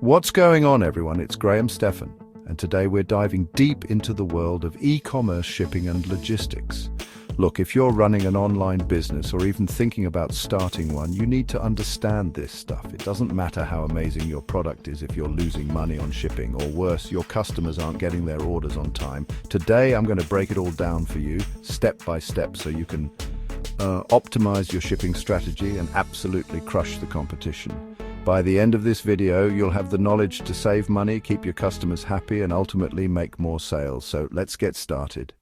What's going on, everyone? It's Graham Stephan, and today we're diving deep into the world of e-commerce shipping and logistics. Look, if you're running an online business or even thinking about starting one, you need to understand this stuff. It doesn't matter how amazing your product is if you're losing money on shipping, or worse, your customers aren't getting their orders on time. Today, I'm going to break it all down for you, step by step, so you can optimize your shipping strategy and absolutely crush the competition. By the end of this video, you'll have the knowledge to save money, keep your customers happy, and ultimately make more sales. So let's get started.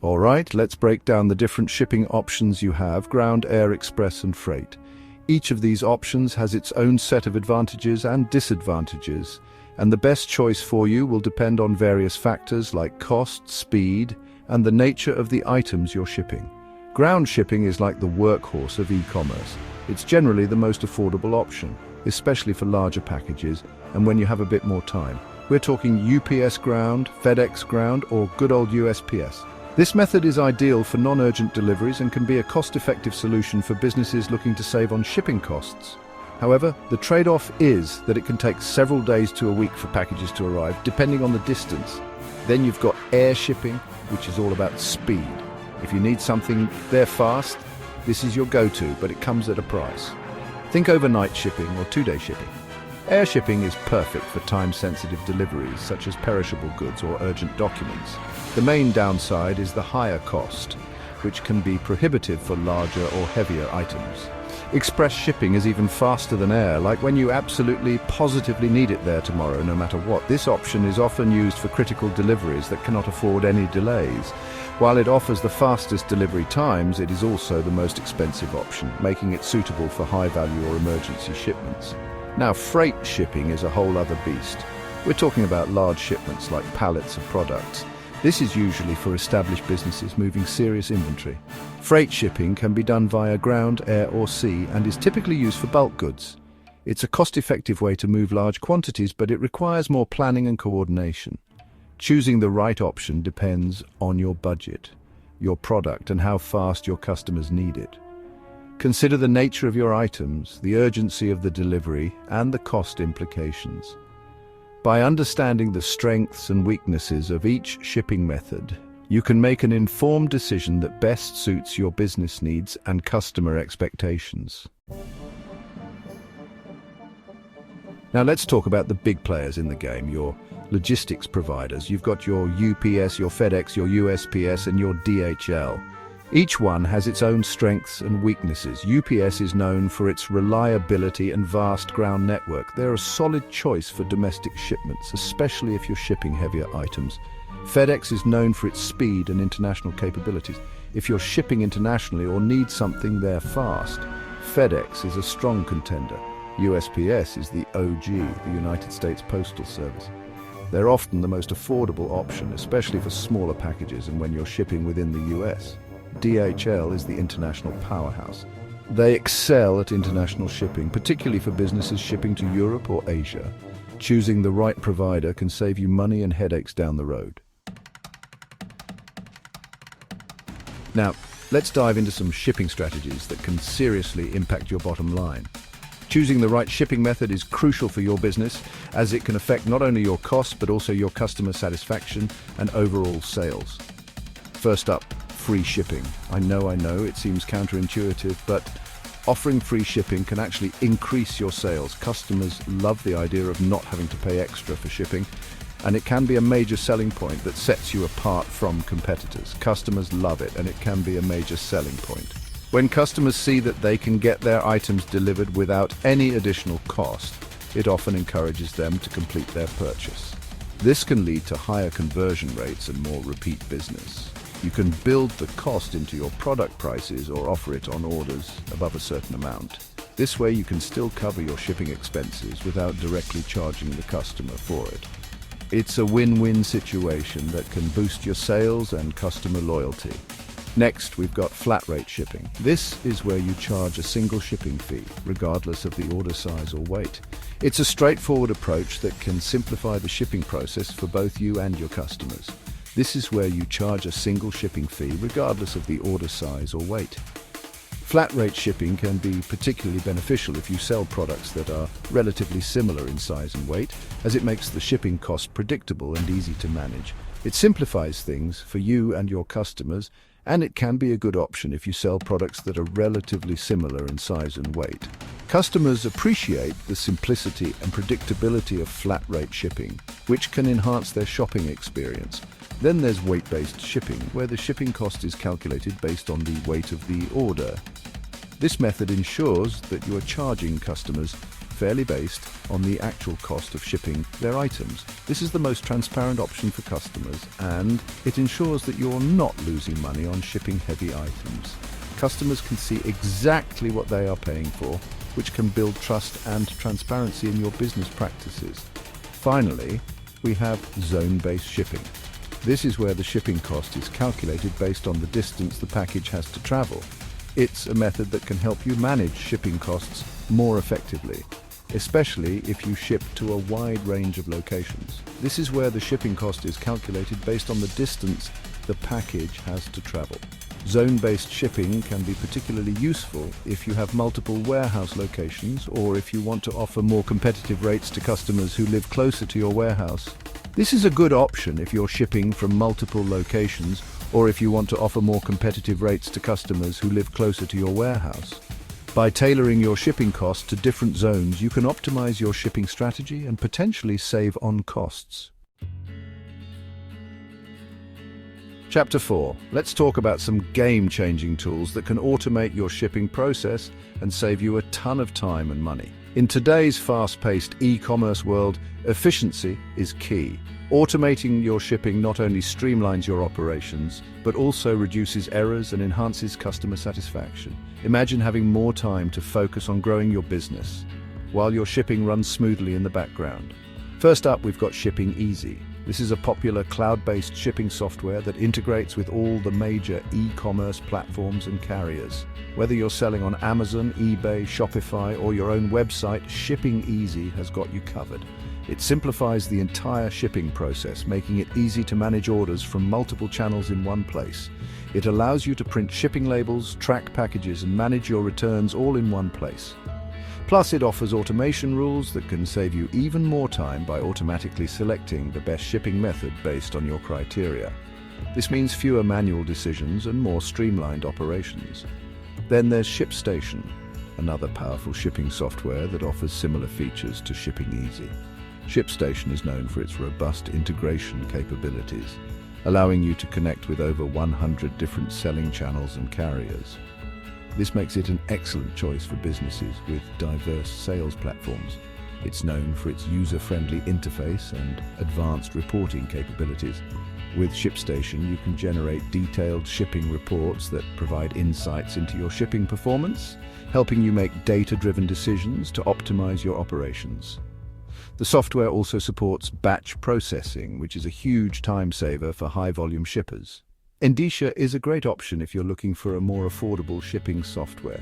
All right, let's break down the different shipping options you have: ground, air, express, and freight. Each of these options has its own set of advantages and disadvantages, and the best choice for you will depend on various factors like cost, speed, and the nature of the items you're shipping. Ground shipping is like the workhorse of e-commerce. It's generally the most affordable option, especially for larger packages and when you have a bit more time. We're talking UPS ground, FedEx ground, or good old USPS. This method is ideal for non-urgent deliveries and can be a cost-effective solution for businesses looking to save on shipping costs. However, the trade-off is that it can take several days to a week for packages to arrive, depending on the distance. Then you've got air shipping, which is all about speed. If you need something there fast, this is your go-to, but it comes at a price. Think overnight shipping or two-day shipping. Air shipping is perfect for time-sensitive deliveries, such as perishable goods or urgent documents. The main downside is the higher cost, which can be prohibitive for larger or heavier items. Express shipping is even faster than air, like when you absolutely positively need it there tomorrow, no matter what. This option is often used for critical deliveries that cannot afford any delays. While it offers the fastest delivery times, it is also the most expensive option, making it suitable for high-value or emergency shipments. Now, freight shipping is a whole other beast. We're talking about large shipments like pallets of products. This is usually for established businesses moving serious inventory. Freight shipping can be done via ground, air, or sea and is typically used for bulk goods. It's a cost-effective way to move large quantities, but it requires more planning and coordination. Choosing the right option depends on your budget, your product, and how fast your customers need it. Consider the nature of your items, the urgency of the delivery, and the cost implications. By understanding the strengths and weaknesses of each shipping method, you can make an informed decision that best suits your business needs and customer expectations. Now let's talk about the big players in the game, your logistics providers. You've got your UPS, your FedEx, your USPS, and your DHL. Each one has its own strengths and weaknesses. UPS is known for its reliability and vast ground network. They're a solid choice for domestic shipments, especially if you're shipping heavier items. FedEx is known for its speed and international capabilities. If you're shipping internationally or need something there fast, FedEx is a strong contender. USPS is the OG, the United States Postal Service. They're often the most affordable option, especially for smaller packages and when you're shipping within the US. DHL is the international powerhouse. They excel at international shipping, particularly for businesses shipping to Europe or Asia. Choosing the right provider can save you money and headaches down the road. Now, let's dive into some shipping strategies that can seriously impact your bottom line. Choosing the right shipping method is crucial for your business, as it can affect not only your costs but also your customer satisfaction and overall sales. First up, free shipping. I know, it seems counterintuitive, but offering free shipping can actually increase your sales. Customers love the idea of not having to pay extra for shipping, and it can be a major selling point that sets you apart from competitors. Customers love it, and it can be a major selling point. When customers see that they can get their items delivered without any additional cost, it often encourages them to complete their purchase. This can lead to higher conversion rates and more repeat business. You can build the cost into your product prices or offer it on orders above a certain amount. This way you can still cover your shipping expenses without directly charging the customer for it. It's a win-win situation that can boost your sales and customer loyalty. Next, we've got flat rate shipping. This is where you charge a single shipping fee, regardless of the order size or weight. It's a straightforward approach that can simplify the shipping process for both you and your customers. This is where you charge a single shipping fee, regardless of the order size or weight. Flat rate shipping can be particularly beneficial if you sell products that are relatively similar in size and weight, as it makes the shipping cost predictable and easy to manage. It simplifies things for you and your customers, and it can be a good option if you sell products that are relatively similar in size and weight. Customers appreciate the simplicity and predictability of flat rate shipping, which can enhance their shopping experience. Then there's weight-based shipping, where the shipping cost is calculated based on the weight of the order. This method ensures that you are charging customers fairly based on the actual cost of shipping their items. This is the most transparent option for customers, and it ensures that you're not losing money on shipping heavy items. Customers can see exactly what they are paying for, which can build trust and transparency in your business practices. Finally, we have zone-based shipping. This is where the shipping cost is calculated based on the distance the package has to travel. It's a method that can help you manage shipping costs more effectively, especially if you ship to a wide range of locations. This is where the shipping cost is calculated based on the distance the package has to travel. Zone-based shipping can be particularly useful if you have multiple warehouse locations or if you want to offer more competitive rates to customers who live closer to your warehouse. This is a good option if you're shipping from multiple locations or if you want to offer more competitive rates to customers who live closer to your warehouse. By tailoring your shipping costs to different zones, you can optimize your shipping strategy and potentially save on costs. Chapter 4. Let's talk about some game-changing tools that can automate your shipping process and save you a ton of time and money. In today's fast-paced e-commerce world, efficiency is key. Automating your shipping not only streamlines your operations, but also reduces errors and enhances customer satisfaction. Imagine having more time to focus on growing your business, while your shipping runs smoothly in the background. First up, we've got Shipping Easy. This is a popular cloud-based shipping software that integrates with all the major e-commerce platforms and carriers. Whether you're selling on Amazon, eBay, Shopify, or your own website, Shipping Easy has got you covered. It simplifies the entire shipping process, making it easy to manage orders from multiple channels in one place. It allows you to print shipping labels, track packages, and manage your returns all in one place. Plus, it offers automation rules that can save you even more time by automatically selecting the best shipping method based on your criteria. This means fewer manual decisions and more streamlined operations. Then there's ShipStation, another powerful shipping software that offers similar features to Shipping Easy. ShipStation is known for its robust integration capabilities, allowing you to connect with over 100 different selling channels and carriers. This makes it an excellent choice for businesses with diverse sales platforms. It's known for its user-friendly interface and advanced reporting capabilities. With ShipStation, you can generate detailed shipping reports that provide insights into your shipping performance, helping you make data-driven decisions to optimize your operations. The software also supports batch processing, which is a huge time saver for high-volume shippers. Endicia is a great option if you're looking for a more affordable shipping software.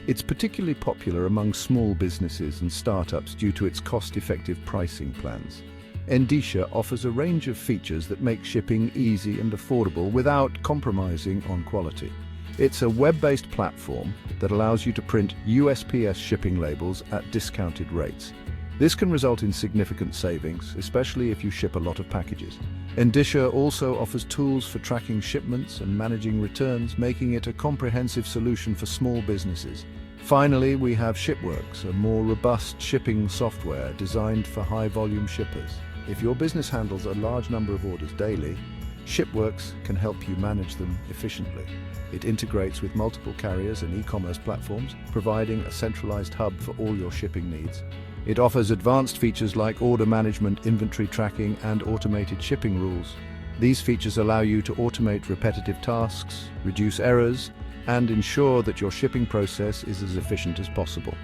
It's particularly popular among small businesses and startups due to its cost-effective pricing plans. Endicia offers a range of features that make shipping easy and affordable without compromising on quality. It's a web-based platform that allows you to print USPS shipping labels at discounted rates. This can result in significant savings, especially if you ship a lot of packages. Endicia also offers tools for tracking shipments and managing returns, making it a comprehensive solution for small businesses. Finally, we have ShipWorks, a more robust shipping software designed for high-volume shippers. If your business handles a large number of orders daily, ShipWorks can help you manage them efficiently. It integrates with multiple carriers and e-commerce platforms, providing a centralized hub for all your shipping needs. It offers advanced features like order management, inventory tracking, and automated shipping rules. These features allow you to automate repetitive tasks, reduce errors, and ensure that your shipping process is as efficient as possible.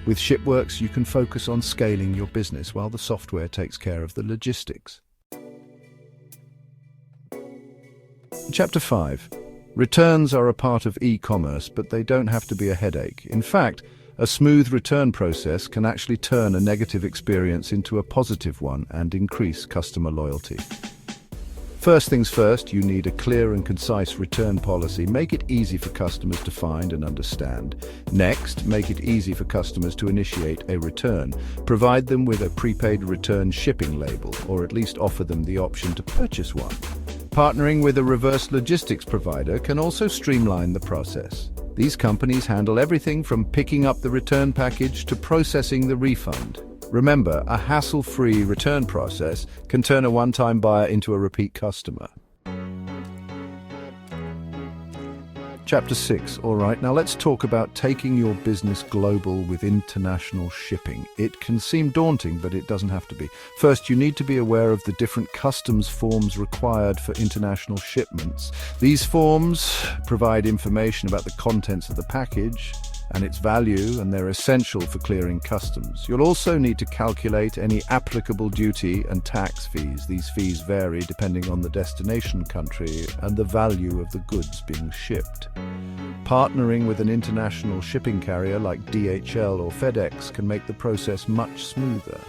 With ShipWorks, you can focus on scaling your business while the software takes care of the logistics. Chapter 5. Returns are a part of e-commerce, but they don't have to be a headache. In fact, a smooth return process can actually turn a negative experience into a positive one and increase customer loyalty. First things first, you need a clear and concise return policy. Make it easy for customers to find and understand. Next, make it easy for customers to initiate a return. Provide them with a prepaid return shipping label, or at least offer them the option to purchase one. Partnering with a reverse logistics provider can also streamline the process. These companies handle everything from picking up the return package to processing the refund. Remember, a hassle-free return process can turn a one-time buyer into a repeat customer. Chapter 6. All right, now let's talk about taking your business global with international shipping. It can seem daunting, but it doesn't have to be. First, you need to be aware of the different customs forms required for international shipments. These forms provide information about the contents of the package and its value, and they're essential for clearing customs. You'll also need to calculate any applicable duty and tax fees. These fees vary depending on the destination country and the value of the goods being shipped. Partnering with an international shipping carrier like DHL or FedEx can make the process much smoother.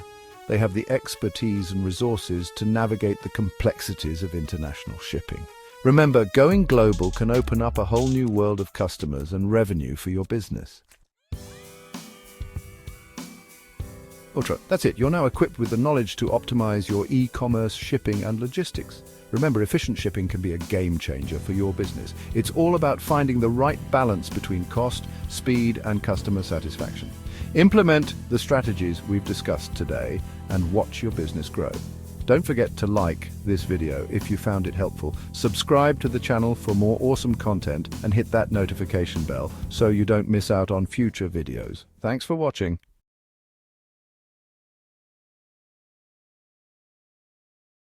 They have the expertise and resources to navigate the complexities of international shipping. Remember, going global can open up a whole new world of customers and revenue for your business. Ultra, that's it. You're now equipped with the knowledge to optimize your e-commerce shipping and logistics. Remember, efficient shipping can be a game changer for your business. It's all about finding the right balance between cost, speed, and customer satisfaction. Implement the strategies we've discussed today and watch your business grow. Don't forget to like this video if you found it helpful. Subscribe to the channel for more awesome content and hit that notification bell so you don't miss out on future videos. Thanks for watching.